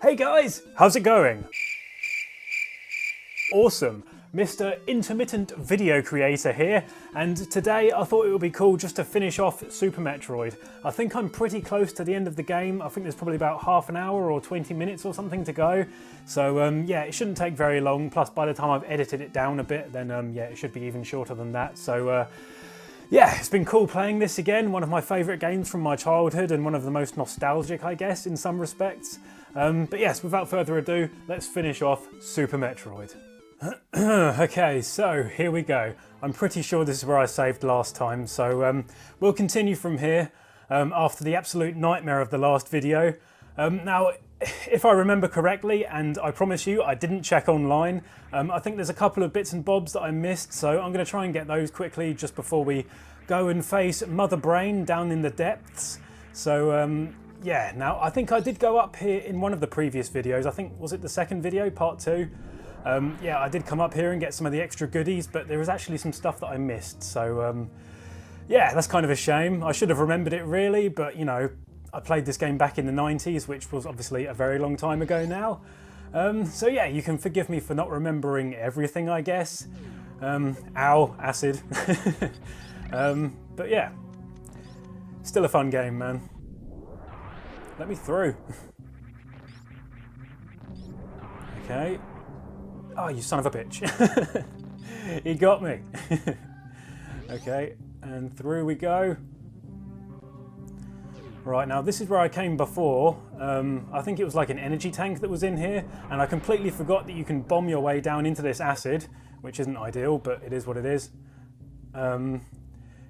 Hey guys, how's it going? Awesome, Mr. Intermittent Video Creator here, and today I thought it would be cool just to finish off Super Metroid. I think I'm pretty close to the end of the game. I think there's probably about half an hour or 20 minutes or something to go. So yeah, it shouldn't take very long, plus by the time I've edited it down a bit, then yeah, it should be even shorter than that. So yeah, it's been cool playing this again, one of my favourite games from my childhood and one of the most nostalgic, I guess, in some respects. But yes, without further ado, let's finish off Super Metroid. Okay, so here we go. I'm pretty sure this is where I saved last time, so we'll continue from here after the absolute nightmare of the last video. Now, if I remember correctly, and I promise you I didn't check online, I think there's a couple of bits and bobs that I missed, so I'm going to try and get those quickly just before we go and face Mother Brain down in the depths. So yeah, now I think I did go up here in one of the previous videos. I think, was it the second video, part 2? Yeah, I did come up here and get some of the extra goodies, but there was actually some stuff that I missed. So yeah, that's kind of a shame. I should have remembered it really, but you know, I played this game back in the 90s, which was obviously a very long time ago now. So yeah, you can forgive me for not remembering everything, I guess. Ow, acid. But yeah, still a fun game, man. Let me through. Okay. Oh, you son of a bitch. He got me. Okay, and through we go. Right, now this is where I came before. I think it was like an energy tank that was in here, and I completely forgot that you can bomb your way down into this acid, which isn't ideal, but it is what it is.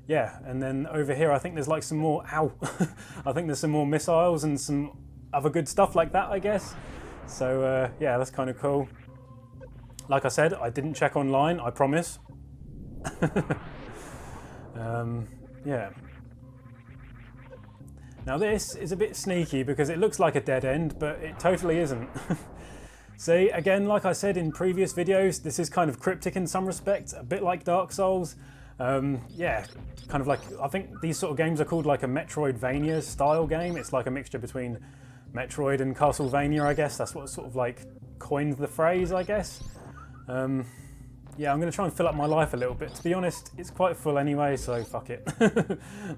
Yeah, and then over here I think there's like some more, ow, I think there's some more missiles and some other good stuff like that, I guess. So yeah, that's kind of cool. Like I said, I didn't check online, I promise. Yeah. Now this is a bit sneaky because it looks like a dead end, but it totally isn't. See, again, like I said in previous videos, this is kind of cryptic in some respects, a bit like Dark Souls. Yeah, kind of like, I think these sort of games are called like a Metroidvania style game. It's like a mixture between Metroid and Castlevania, I guess. That's what sort of like coined the phrase, I guess. Yeah, I'm going to try and fill up my life a little bit. To be honest, it's quite full anyway, so fuck it.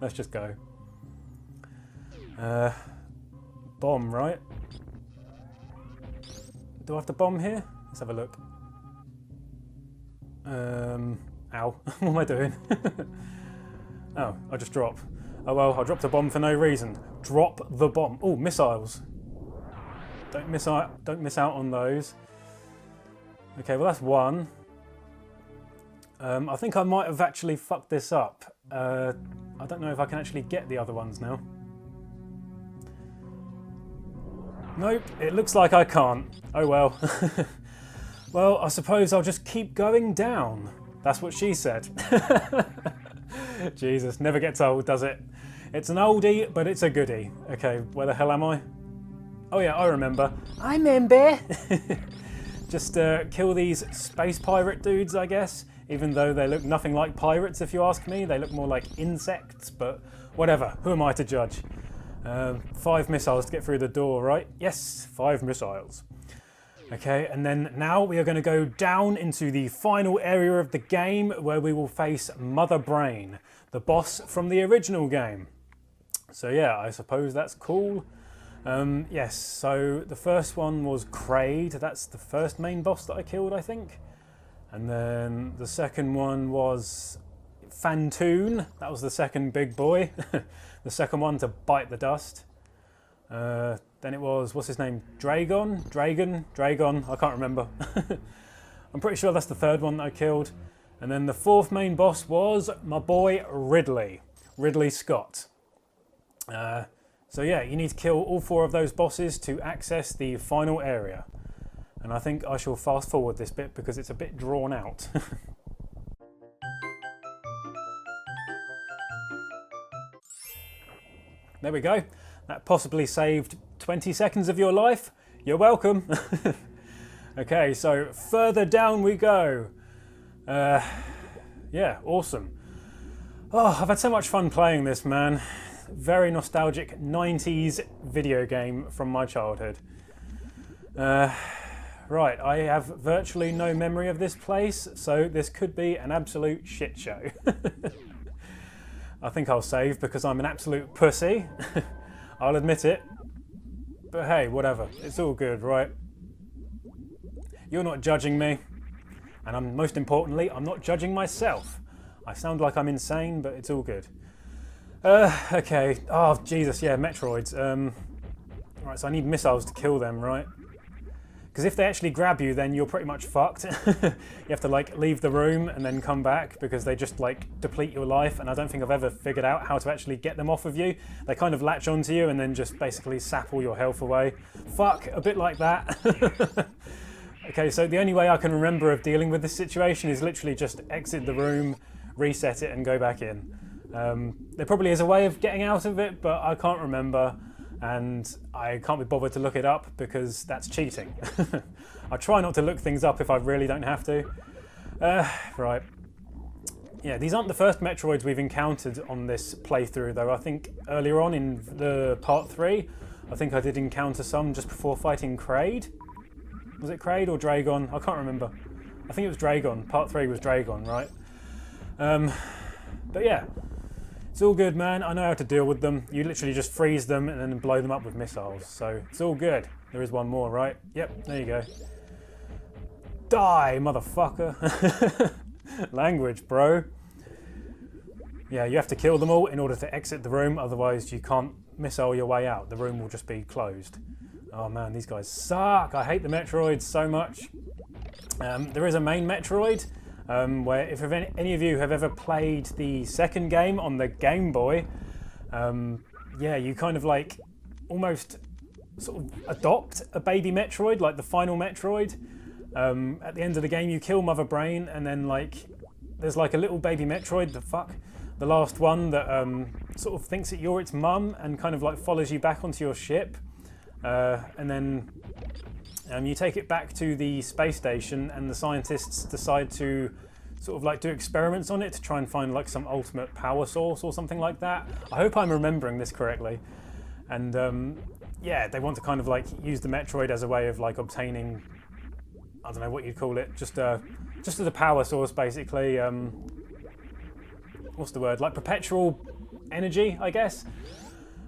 Let's just go. Bomb, right? Do I have to bomb here? Let's have a look. Ow, what am I doing? Oh, I just dropped. Oh well, I dropped a bomb for no reason. Drop the bomb. Oh, missiles. Don't miss out on those. Okay, well that's one. I think I might have actually fucked this up. I don't know if I can actually get the other ones now. Nope, it looks like I can't. Oh well. Well, I suppose I'll just keep going down. That's what she said. Jesus, never gets old, does it? It's an oldie, but it's a goodie. Okay, where the hell am I? Oh yeah, I remember. I remember. Just kill these space pirate dudes, I guess. Even though they look nothing like pirates, if you ask me. They look more like insects, but whatever. Who am I to judge? 5 missiles to get through the door, right? Yes, 5 missiles. Okay, and then now we are going to go down into the final area of the game where we will face Mother Brain, the boss from the original game. So yeah, I suppose that's cool. Yes, so the first one was Kraid. That's the first main boss that I killed, I think. And then the second one was Phantoon. That was the second big boy. The second one to bite the dust. Then it was, what's his name? Dragon, I can't remember. I'm pretty sure that's the third one that I killed. And then the fourth main boss was my boy Ridley Scott. So yeah, you need to kill all 4 of those bosses to access the final area. And I think I shall fast forward this bit because it's a bit drawn out. There we go. That possibly saved 20 seconds of your life. You're welcome. Okay, so further down we go. Yeah, awesome. Oh, I've had so much fun playing this, man. Very nostalgic 90s video game from my childhood. Right, I have virtually no memory of this place, so this could be an absolute shit show. I think I'll save because I'm an absolute pussy. I'll admit it. But hey, whatever. It's all good, right? You're not judging me. And most importantly, I'm not judging myself. I sound like I'm insane, but it's all good. Okay. Oh, Jesus, yeah, Metroids. Right, so I need missiles to kill them, right? Because if they actually grab you, then you're pretty much fucked. You have to like leave the room and then come back because they just like deplete your life, and I don't think I've ever figured out how to actually get them off of you. They kind of latch onto you and then just basically sap all your health away. Fuck, a bit like that. Okay, so the only way I can remember of dealing with this situation is literally just exit the room, reset it and go back in. There probably is a way of getting out of it, but I can't remember. And I can't be bothered to look it up because that's cheating. I try not to look things up if I really don't have to. Right. Yeah, these aren't the first Metroids we've encountered on this playthrough though. I think earlier on in the part 3, I think I did encounter some just before fighting Kraid. Was it Kraid or Dragon? I can't remember. I think it was Dragon. Part 3 was Dragon, right? But yeah. It's all good, man. I know how to deal with them. You literally just freeze them and then blow them up with missiles. So it's all good. There is one more, right? Yep, there you go. Die, motherfucker. Language, bro. Yeah, you have to kill them all in order to exit the room. Otherwise, you can't missile your way out. The room will just be closed. Oh man, these guys suck. I hate the Metroids so much. There is a main Metroid. Where if any of you have ever played the second game on the Game Boy, yeah, you kind of like almost sort of adopt a baby Metroid, like the final Metroid. At the end of the game, you kill Mother Brain, and then like there's like a little baby Metroid, the last one that sort of thinks that you're its mum and kind of like follows you back onto your ship, and then you take it back to the space station, and the scientists decide to sort of like do experiments on it to try and find like some ultimate power source or something like that. I hope I'm remembering this correctly. And yeah, they want to kind of like use the Metroid as a way of like obtaining, I don't know what you'd call it, just as a power source basically. What's the word? Like perpetual energy, I guess.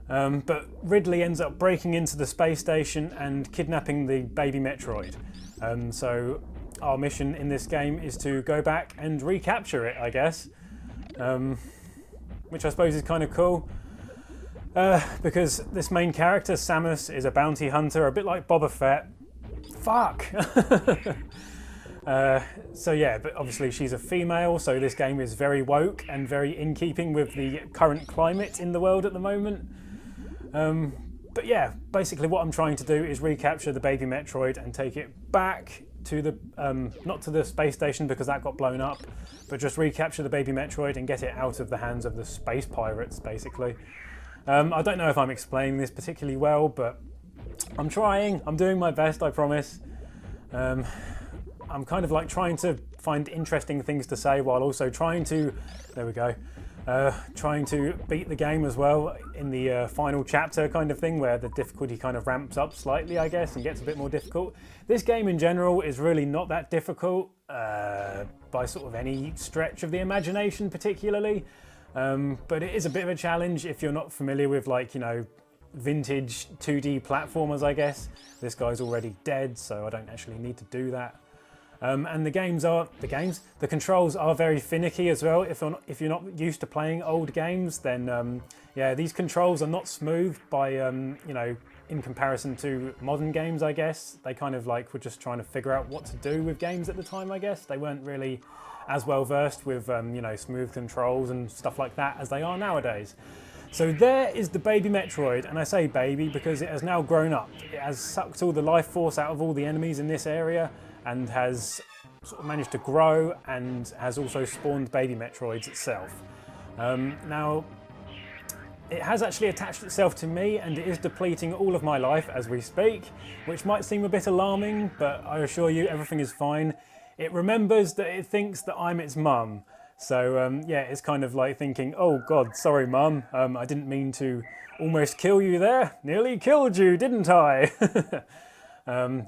But Ridley ends up breaking into the space station and kidnapping the baby Metroid. So our mission in this game is to go back and recapture it, I guess. Which I suppose is kind of cool. Because this main character, Samus, is a bounty hunter, a bit like Boba Fett. Fuck! So yeah, but obviously she's a female, so this game is very woke and very in keeping with the current climate in the world at the moment. But yeah, basically what I'm trying to do is recapture the baby Metroid and take it back to the, not to the space station because that got blown up, but just recapture the baby Metroid and get it out of the hands of the space pirates, basically. I don't know if I'm explaining this particularly well, but I'm trying. I'm doing my best, I promise. I'm kind of like trying to find interesting things to say while also trying to, there we go, trying to beat the game as well in the final chapter kind of thing, where the difficulty kind of ramps up slightly, I guess, and gets a bit more difficult. This game in general is really not that difficult by sort of any stretch of the imagination particularly, but it is a bit of a challenge if you're not familiar with, like, you know, vintage 2D platformers, I guess. This guy's already dead, so I don't actually need to do that. And the controls are very finicky as well. If you're not used to playing old games, then yeah, these controls are not smooth by you know, in comparison to modern games, I guess. They kind of like were just trying to figure out what to do with games at the time, I guess. They weren't really as well versed with you know, smooth controls and stuff like that as they are nowadays. So there is the baby Metroid, and I say baby because it has now grown up. It has sucked all the life force out of all the enemies in this area, and has sort of managed to grow and has also spawned baby Metroids itself. Now, it has actually attached itself to me, and it is depleting all of my life as we speak, which might seem a bit alarming, but I assure you everything is fine. It remembers that it thinks that I'm its mum. So yeah, it's kind of like thinking, oh God, sorry mum, I didn't mean to almost kill you there. Nearly killed you, didn't I?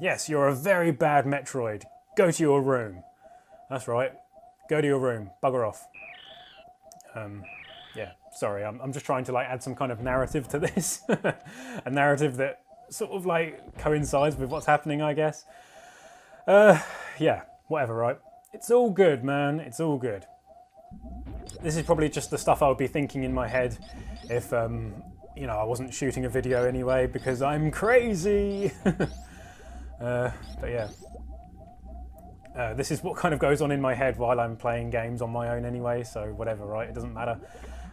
Yes, you're a very bad Metroid. Go to your room. That's right. Go to your room. Bugger off. Yeah, sorry. I'm just trying to like add some kind of narrative to this. A narrative that sort of like coincides with what's happening, I guess. Yeah, whatever, right? It's all good, man. It's all good. This is probably just the stuff I would be thinking in my head if, you know, I wasn't shooting a video anyway, because I'm crazy. But yeah. This is what kind of goes on in my head while I'm playing games on my own anyway, so whatever, right? It doesn't matter.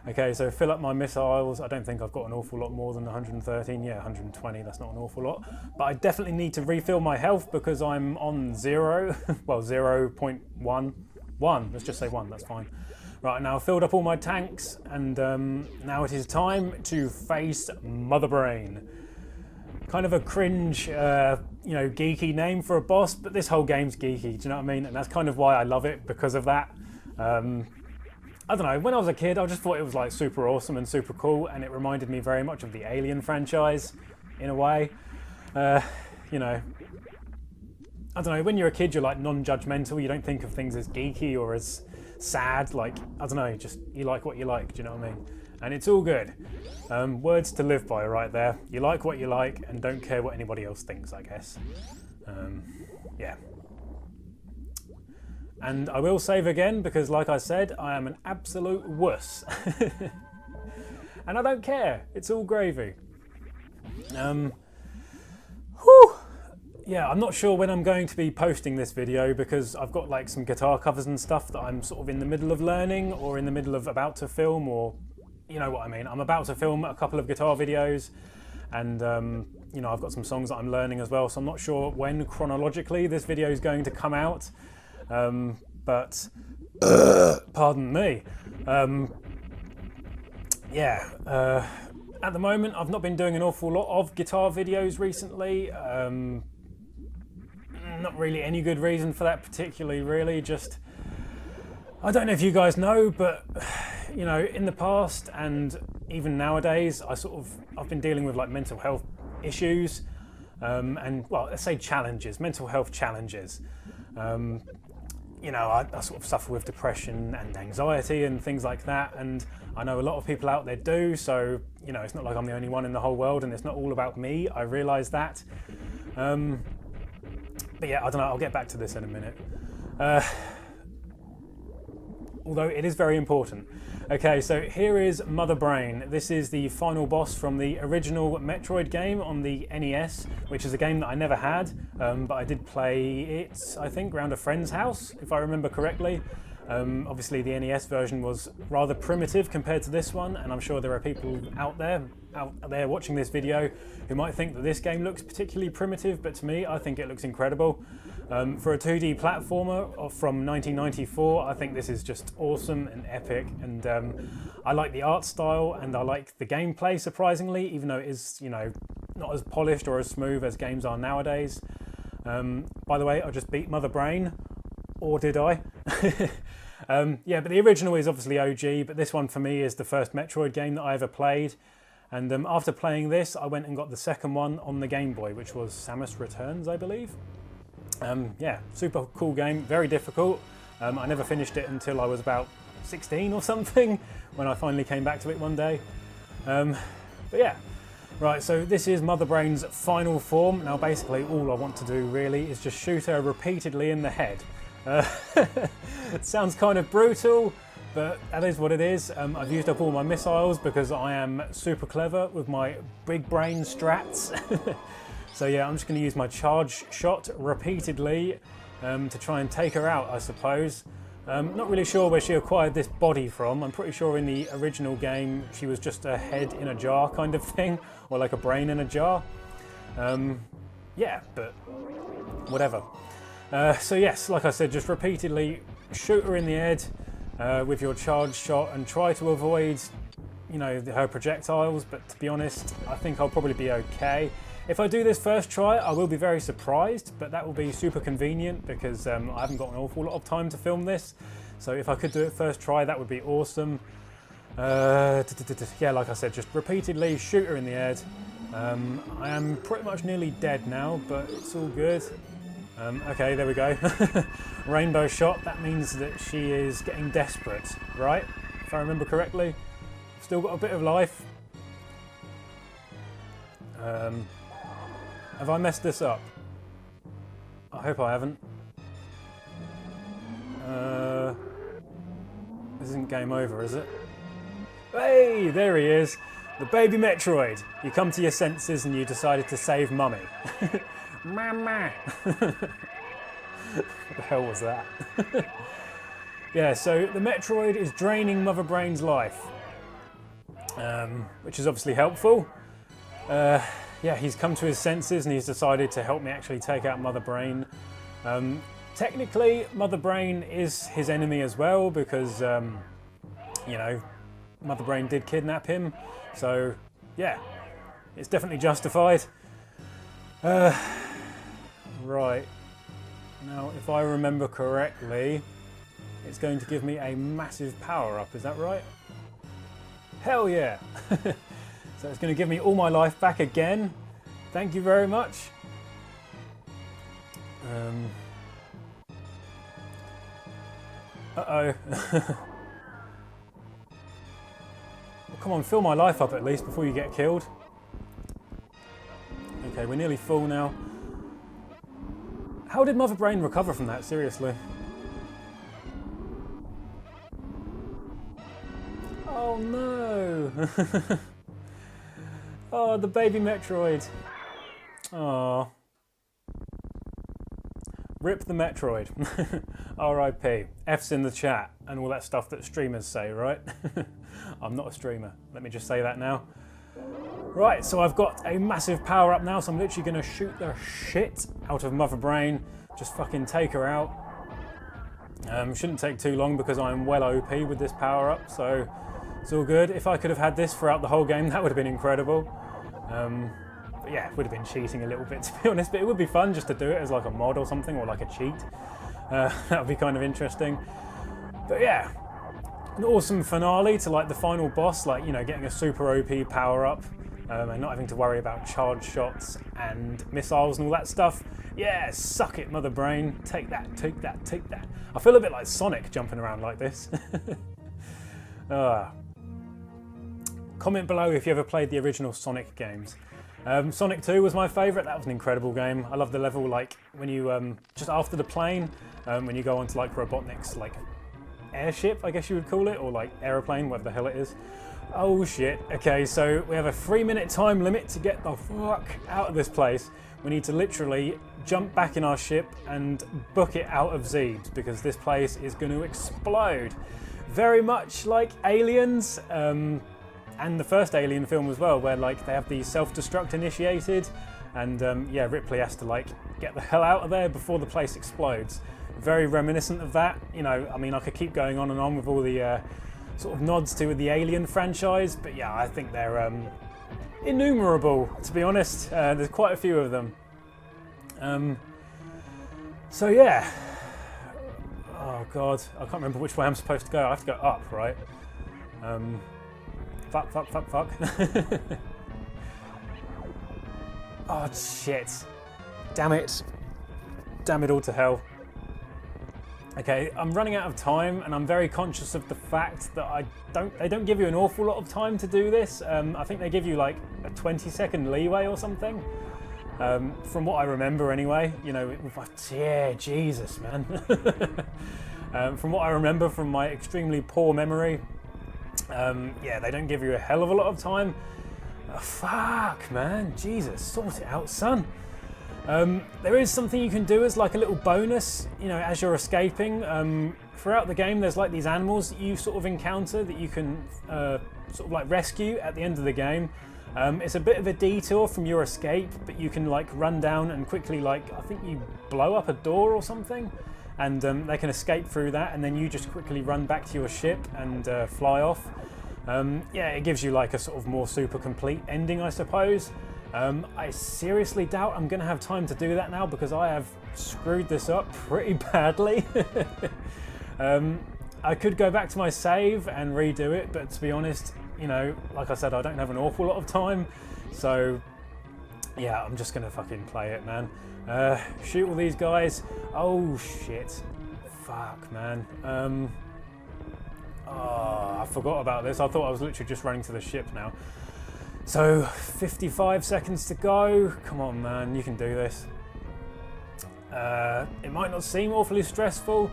Okay, so fill up my missiles. I don't think I've got an awful lot more than 113. Yeah, 120, that's not an awful lot. But I definitely need to refill my health because I'm on 0. Well, 0.1. 1, let's just say 1, that's fine. Right, now I've filled up all my tanks, and now it is time to face Mother Brain. Kind of a cringe, you know, geeky name for a boss, but this whole game's geeky, do you know what I mean? And that's kind of why I love it, because of that. I don't know, when I was a kid, I just thought it was like super awesome and super cool, and it reminded me very much of the Alien franchise, in a way. You know, I don't know, when you're a kid, you're like non-judgmental, you don't think of things as geeky or as sad, like, I don't know, just, you like what you like, do you know what I mean? And it's all good. Words to live by right there. You like what you like and don't care what anybody else thinks, I guess. Yeah. And I will save again because, like I said, I am an absolute wuss. And I don't care. It's all gravy. Whew. Yeah, I'm not sure when I'm going to be posting this video because I've got like some guitar covers and stuff that I'm sort of in the middle of learning or in the middle of about to film, or you know what I mean. I'm about to film a couple of guitar videos, and you know, I've got some songs that I'm learning as well, so I'm not sure when chronologically this video is going to come out. But pardon me. Yeah, at the moment I've not been doing an awful lot of guitar videos recently. Not really any good reason for that particularly, really. Just, I don't know if you guys know, but you know, in the past and even nowadays, I've been dealing with like mental health issues, and well, let's say challenges, mental health challenges. You know, I sort of suffer with depression and anxiety and things like that, and I know a lot of people out there do, so you know, it's not like I'm the only one in the whole world, and it's not all about me, I realise that. But yeah, I don't know, I'll get back to this in a minute. Although it is very important. Okay, so here is Mother Brain. This is the final boss from the original Metroid game on the NES, which is a game that I never had, but I did play it, I think, around a friend's house, if I remember correctly. Obviously the NES version was rather primitive compared to this one, and I'm sure there are people out there watching this video who might think that this game looks particularly primitive, but to me, I think it looks incredible. For a 2D platformer from 1994, I think this is just awesome and epic, and I like the art style and I like the gameplay, surprisingly, even though it is, you know, not as polished or as smooth as games are nowadays. By the way, I just beat Mother Brain, or did I? Yeah, but the original is obviously OG, but this one for me is the first Metroid game that I ever played. And after playing this, I went and got the second one on the Game Boy, which was Samus Returns, I believe. Yeah, super cool game, very difficult. I never finished it until I was about 16 or something, when I finally came back to it one day. But yeah, right, so this is Mother Brain's final form. Now basically all I want to do really is just shoot her repeatedly in the head. It sounds kind of brutal, but that is what it is. I've used up all my missiles because I am super clever with my big brain strats. So yeah, I'm just going to use my charge shot repeatedly to try and take her out, I suppose. Not really sure where she acquired this body from. I'm pretty sure in the original game she was just a head in a jar kind of thing, or like a brain in a jar. Yeah, but whatever. So yes, like I said, just repeatedly shoot her in the head with your charge shot and try to avoid, you know, her projectiles, but to be honest, I think I'll probably be okay. If I do this first try, I will be very surprised, but that will be super convenient because I haven't got an awful lot of time to film this. So if I could do it first try, that would be awesome. Yeah, like I said, just repeatedly shoot her in the head I am pretty much nearly dead now, but it's all good. Okay, there we go. Rainbow shot, that means that she is getting desperate, right? If I remember correctly. Still got a bit of life. Have I messed this up? I hope I haven't. This isn't game over, is it? Hey, there he is. The baby Metroid. You come to your senses and you decided to save Mummy. Mama. What the hell was that? Yeah, so the Metroid is draining Mother Brain's life. Which is obviously helpful. Yeah, he's come to his senses and he's decided to help me actually take out Mother Brain. Technically, Mother Brain is his enemy as well because, you know, Mother Brain did kidnap him. So, yeah, it's definitely justified. Right. Now, if I remember correctly, it's going to give me a massive power-up, is that right? Hell yeah! So it's going to give me all my life back again. Thank you very much. Uh-oh. Well, come on, fill my life up at least before you get killed. Okay, we're nearly full now. How did Mother Brain recover from that, seriously? Oh no! Oh, the baby Metroid. Oh. Rip the Metroid. R.I.P. F's in the chat and all that stuff that streamers say, right? I'm not a streamer. Let me just say that now. Right, so I've got a massive power up now, so I'm literally going to shoot the shit out of Mother Brain. Just fucking take her out. Shouldn't take too long because I'm well OP with this power up, so it's all good. If I could have had this throughout the whole game, that would have been incredible. But yeah, it would have been cheating a little bit, to be honest, but it would be fun just to do it as like a mod or something, or like a cheat. That would be kind of interesting. But yeah, an awesome finale to like the final boss, like, you know, getting a super OP power up and not having to worry about charge shots and missiles and all that stuff. Yeah, suck it, Mother Brain. Take that, take that, take that. I feel a bit like Sonic jumping around like this. Comment below if you ever played the original Sonic games. Sonic 2 was my favourite. That was an incredible game. I love the level, like, when you, just after the plane, when you go onto, like, Robotnik's, like, airship, I guess you would call it, or, like, aeroplane, whatever the hell it is. Oh, shit. Okay, so we have a 3-minute time limit to get the fuck out of this place. We need to literally jump back in our ship and book it out of Zebes, because this place is going to explode. Very much like Aliens, and the first Alien film as well, where like they have the self-destruct initiated, and yeah, Ripley has to like get the hell out of there before the place explodes. Very reminiscent of that. You know, I mean, I could keep going on and on with all the sort of nods to the Alien franchise, but yeah, I think they're innumerable, to be honest. There's quite a few of them. So yeah. Oh god, I can't remember which way I'm supposed to go. I have to go up, right? Fuck, fuck, fuck, fuck. Oh shit. Damn it. Damn it all to hell. Okay, I'm running out of time and I'm very conscious of the fact that they don't give you an awful lot of time to do this. I think they give you like a 20-second leeway or something. From what I remember anyway, you know, yeah, Jesus, man. From what I remember from my extremely poor memory, yeah, they don't give you a hell of a lot of time. Oh, fuck, man, Jesus, sort it out, son. There is something you can do as like a little bonus, you know, as you're escaping. Throughout the game, there's like these animals that you sort of encounter that you can sort of like rescue at the end of the game. It's a bit of a detour from your escape, but you can like run down and quickly, like, I think you blow up a door or something, and they can escape through that, and then you just quickly run back to your ship and fly off. Yeah, it gives you like a sort of more super complete ending, I suppose. I seriously doubt I'm going to have time to do that now because I have screwed this up pretty badly. I could go back to my save and redo it, but to be honest, you know, like I said, I don't have an awful lot of time, so yeah, I'm just gonna fucking play it, man. Shoot all these guys. Oh shit. Fuck, man. Oh, I forgot about this. I thought I was literally just running to the ship now. So, 55 seconds to go. Come on, man, you can do this. It might not seem awfully stressful,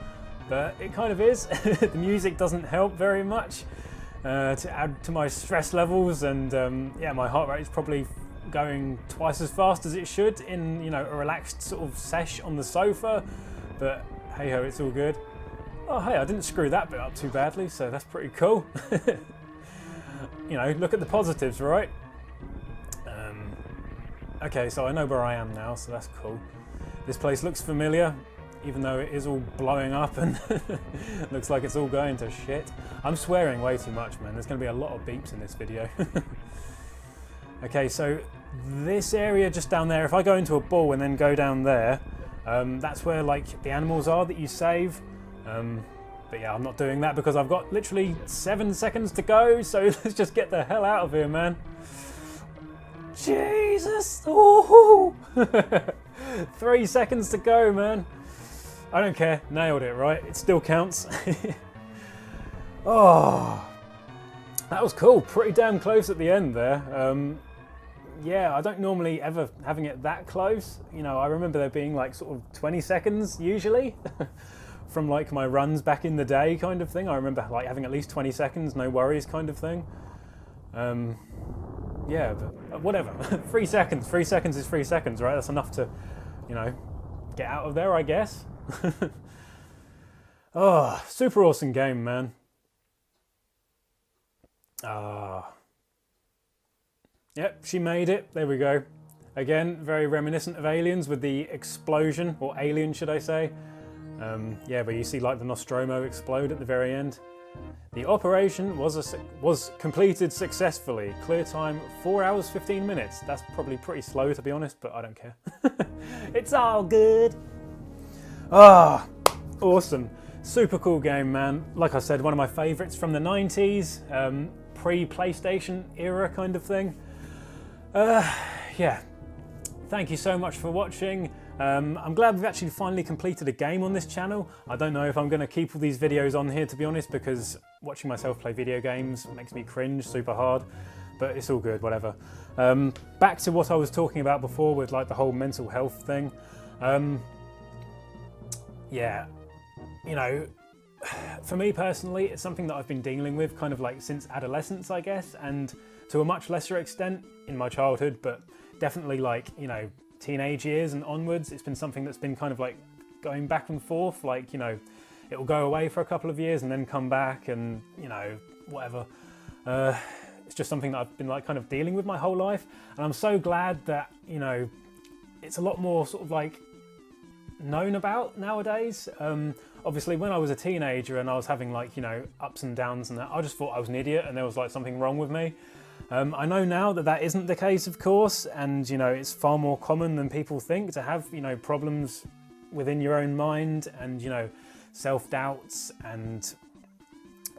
but it kind of is. The music doesn't help very much to add to my stress levels, and yeah, my heart rate is probably going twice as fast as it should in, you know, a relaxed sort of sesh on the sofa. But hey ho, it's all good. Oh hey, I didn't screw that bit up too badly, so that's pretty cool. You know, look at the positives, right? Okay, so I know where I am now, so that's cool. This place looks familiar, even though it is all blowing up and looks like it's all going to shit. I'm swearing way too much, man. There's going to be a lot of beeps in this video. Okay, so this area just down there, if I go into a ball and then go down there, that's where like the animals are that you save. But yeah, I'm not doing that because I've got literally 7 seconds to go, so let's just get the hell out of here, man. Jesus! Oh! 3 seconds to go, man. I don't care. Nailed it, right? It still counts. Oh, that was cool. Pretty damn close at the end there. Yeah, I don't normally ever having it that close. You know, I remember there being like sort of 20 seconds usually from like my runs back in the day kind of thing. I remember like having at least 20 seconds, no worries kind of thing. Yeah, but whatever. 3 seconds. 3 seconds is 3 seconds, right? That's enough to, you know, get out of there, I guess. Oh, super awesome game, man. Yep, she made it. There we go. Again, very reminiscent of Aliens with the explosion, or Alien, should I say. Yeah, where you see like the Nostromo explode at the very end. The operation was completed successfully. Clear time 4 hours 15 minutes. That's probably pretty slow to be honest, but I don't care. It's all good. Ah, awesome. Super cool game, man. Like I said, one of my favourites from the 90s, pre-PlayStation era kind of thing. Yeah, thank you so much for watching. I'm glad we've actually finally completed a game on this channel. I don't know if I'm going to keep all these videos on here, to be honest, because watching myself play video games makes me cringe super hard, but it's all good, whatever. Back to what I was talking about before with like the whole mental health thing. Yeah, you know, for me personally, it's something that I've been dealing with kind of like since adolescence, I guess, and to a much lesser extent in my childhood, but definitely like, you know, teenage years and onwards, it's been something that's been kind of like going back and forth, like, you know, it will go away for a couple of years and then come back and, you know, whatever. It's just something that I've been like kind of dealing with my whole life, and I'm so glad that, you know, it's a lot more sort of like known about nowadays. Obviously when I was a teenager and I was having like, you know, ups and downs and that, I just thought I was an idiot and there was like something wrong with me. I know now that that isn't the case, of course, and, you know, it's far more common than people think to have, you know, problems within your own mind and, you know, self-doubts and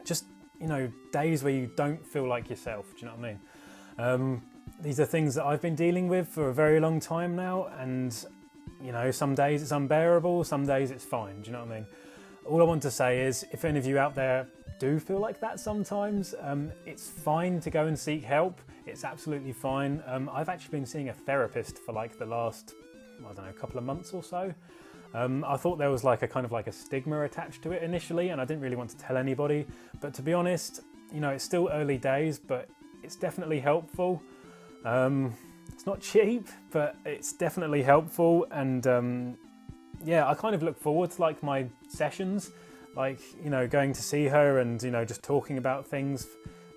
just, you know, days where you don't feel like yourself. Do you know what I mean? These are things that I've been dealing with for a very long time now, and, you know, some days it's unbearable, some days it's fine. Do you know what I mean? All I want to say is, if any of you out there do feel like that sometimes, it's fine to go and seek help. It's absolutely fine. I've actually been seeing a therapist for like the last, I don't know, couple of months or so. I thought there was like a kind of like a stigma attached to it initially, and I didn't really want to tell anybody. But to be honest, you know, it's still early days, but it's definitely helpful. It's not cheap, but it's definitely helpful. And yeah, I kind of look forward to like my sessions, like, you know, going to see her and, you know, just talking about things,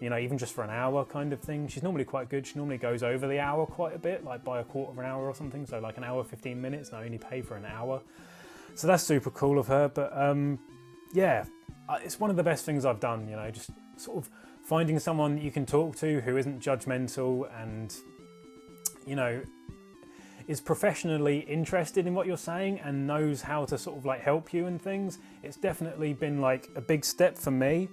you know, even just for an hour kind of thing. She's normally quite good. She normally goes over the hour quite a bit, like by a quarter of an hour or something. So like an hour, 15 minutes, and I only pay for an hour. So that's super cool of her. But yeah, it's one of the best things I've done, you know, just sort of finding someone that you can talk to who isn't judgmental and, you know, is professionally interested in what you're saying and knows how to sort of like help you and things. It's definitely been like a big step for me.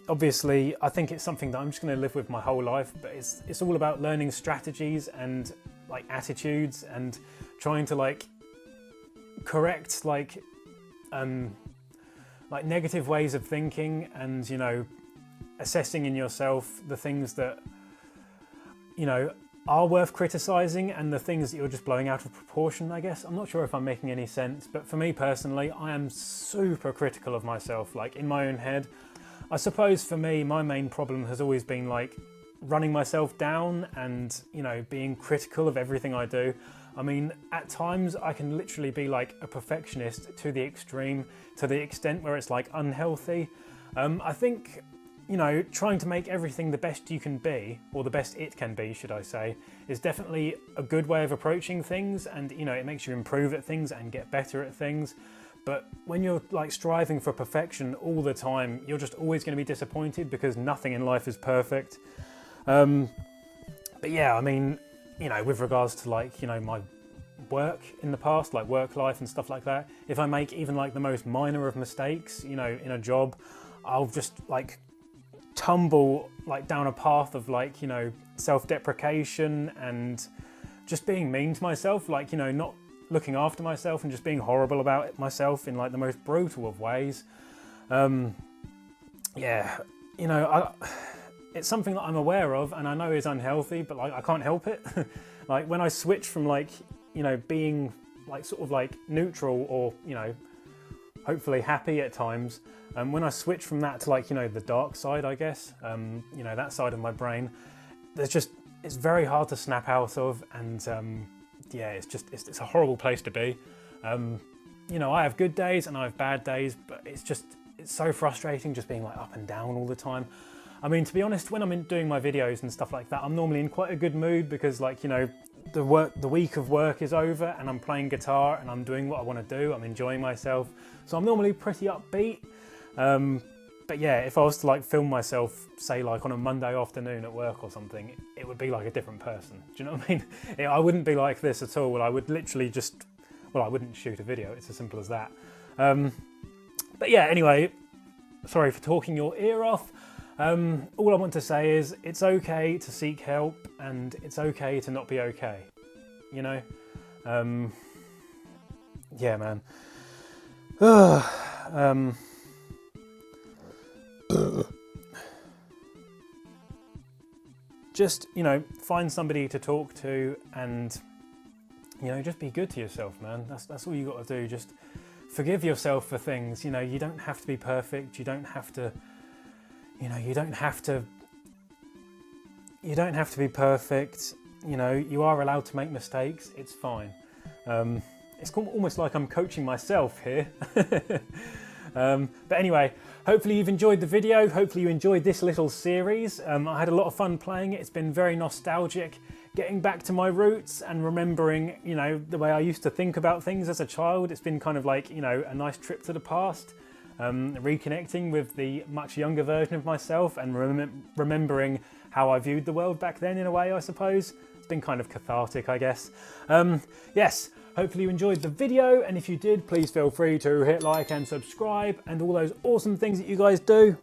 Obviously, I think it's something that I'm just going to live with my whole life, but it's all about learning strategies and, like attitudes and trying to like correct like negative ways of thinking, and you know, assessing in yourself the things that, you know, are worth criticising and the things that you're just blowing out of proportion, I guess. I'm not sure if I'm making any sense, but for me personally, I am super critical of myself, like in my own head. I suppose for me, my main problem has always been like running myself down and, you know, being critical of everything I do. I mean, at times I can literally be like a perfectionist to the extreme, to the extent where it's like unhealthy. I think, you know, trying to make everything the best you can be, or the best it can be, should I say, is definitely a good way of approaching things, and, you know, it makes you improve at things and get better at things. But when you're like striving for perfection all the time, you're just always going to be disappointed because nothing in life is perfect. But yeah, I mean, you know, with regards to like, you know, my work in the past, like work life and stuff like that, if I make even like the most minor of mistakes, you know, in a job, I'll just like tumble like down a path of like, you know, self-deprecation and just being mean to myself, like, you know, not looking after myself and just being horrible about it myself in like the most brutal of ways. Yeah, you know, it's something that I'm aware of and I know is unhealthy, but like I can't help it. Like when I switch from like, you know, being like sort of like neutral or, you know, hopefully happy at times, when I switch from that to like, you know, the dark side, I guess, you know, that side of my brain, it's very hard to snap out of, and yeah, it's a horrible place to be. You know, I have good days and I have bad days, but it's so frustrating just being like up and down all the time. I mean, to be honest, when I'm doing my videos and stuff like that, I'm normally in quite a good mood because, like, you know, the week of work is over and I'm playing guitar and I'm doing what I want to do. I'm enjoying myself, so I'm normally pretty upbeat. But yeah, if I was to like film myself, say like on a Monday afternoon at work or something, it would be like a different person. Do you know what I mean? I wouldn't be like this at all. I would literally I wouldn't shoot a video. It's as simple as that. But yeah, anyway, sorry for talking your ear off. All I want to say is it's okay to seek help and it's okay to not be okay, you know? Yeah, man. Just, you know, find somebody to talk to and, you know, just be good to yourself, man. That's all you got to do. Just forgive yourself for things. You know, you don't have to be perfect. You don't have to, you know, you don't have to be perfect. You know, you are allowed to make mistakes. It's fine. It's almost like I'm coaching myself here. But anyway, hopefully you've enjoyed the video. Hopefully you enjoyed this little series. I had a lot of fun playing it. It's been very nostalgic, getting back to my roots and remembering, you know, the way I used to think about things as a child. It's been kind of like, you know, a nice trip to the past. Reconnecting with the much younger version of myself and remembering how I viewed the world back then in a way, I suppose. It's been kind of cathartic, I guess. Yes, hopefully you enjoyed the video, and if you did, please feel free to hit like and subscribe and all those awesome things that you guys do.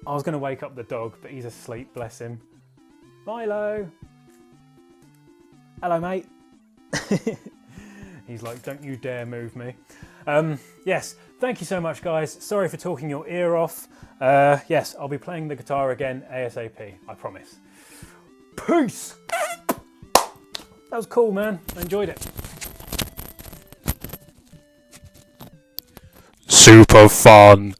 I was going to wake up the dog, but he's asleep, bless him. Milo! Hello, mate. He's like, don't you dare move me. Yes, thank you so much, guys. Sorry for talking your ear off. Yes, I'll be playing the guitar again ASAP, I promise. Peace! That was cool, man. I enjoyed it. Super fun.